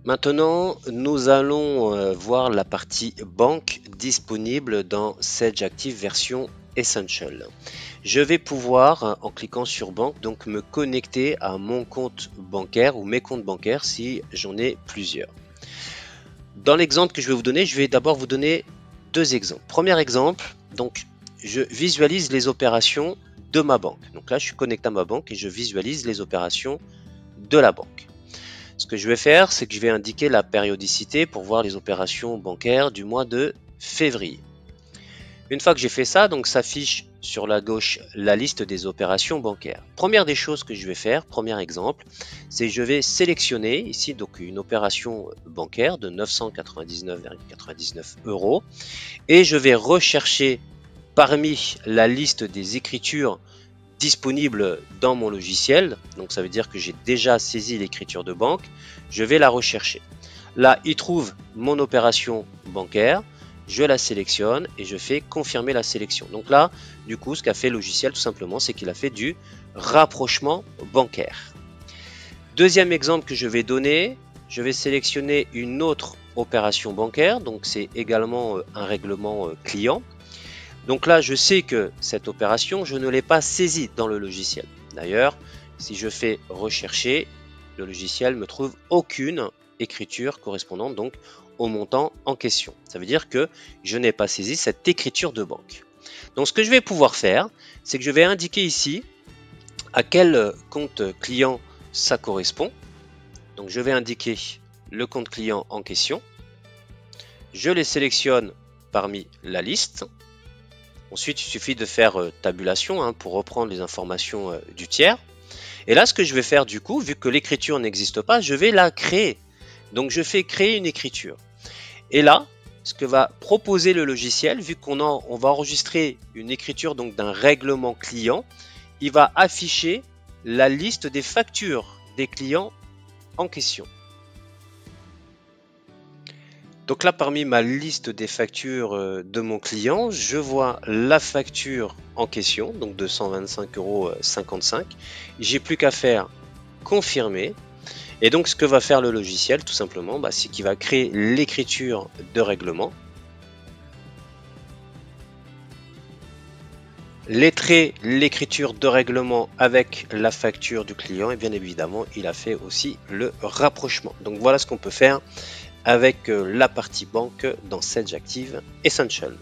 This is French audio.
Maintenant, nous allons voir la partie banque disponible dans Sage Active version Essential. Je vais pouvoir, en cliquant sur banque, donc me connecter à mon compte bancaire ou mes comptes bancaires si j'en ai plusieurs. Dans l'exemple que je vais vous donner, je vais d'abord vous donner deux exemples. Premier exemple, donc je visualise les opérations de ma banque. Donc là, je suis connecté à ma banque et je visualise les opérations de la banque. Ce que je vais faire, c'est que je vais indiquer la périodicité pour voir les opérations bancaires du mois de février. Une fois que j'ai fait ça, donc s'affiche sur la gauche la liste des opérations bancaires. Première des choses que je vais faire, premier exemple, c'est que je vais sélectionner ici donc une opération bancaire de 999,99 € et je vais rechercher parmi la liste des écritures disponible dans mon logiciel, donc ça veut dire que j'ai déjà saisi l'écriture de banque, je vais la rechercher. Là, il trouve mon opération bancaire, je la sélectionne et je fais confirmer la sélection. Donc là, du coup, ce qu'a fait le logiciel tout simplement, c'est qu'il a fait du rapprochement bancaire. Deuxième exemple que je vais donner, je vais sélectionner une autre opération bancaire, donc c'est également un règlement client. Donc là, je sais que cette opération, je ne l'ai pas saisie dans le logiciel. D'ailleurs, si je fais rechercher, le logiciel me trouve aucune écriture correspondante donc au montant en question. Ça veut dire que je n'ai pas saisi cette écriture de banque. Donc ce que je vais pouvoir faire, c'est que je vais indiquer ici à quel compte client ça correspond. Donc je vais indiquer le compte client en question. Je les sélectionne parmi la liste. Ensuite, il suffit de faire tabulation pour reprendre les informations du tiers. Et là, ce que je vais faire du coup, vu que l'écriture n'existe pas, je vais la créer. Donc, je fais créer une écriture. Et là, ce que va proposer le logiciel, vu qu'on va enregistrer une écriture donc d'un règlement client, il va afficher la liste des factures des clients en question. Donc là, parmi ma liste des factures de mon client, je vois la facture en question, donc de 125,55 €. J'ai plus qu'à faire confirmer. Et donc, ce que va faire le logiciel, tout simplement, c'est qu'il va créer l'écriture de règlement. Lettrer l'écriture de règlement avec la facture du client et bien évidemment, il a fait aussi le rapprochement. Donc voilà ce qu'on peut faire avec la partie banque dans Sage Active Essential.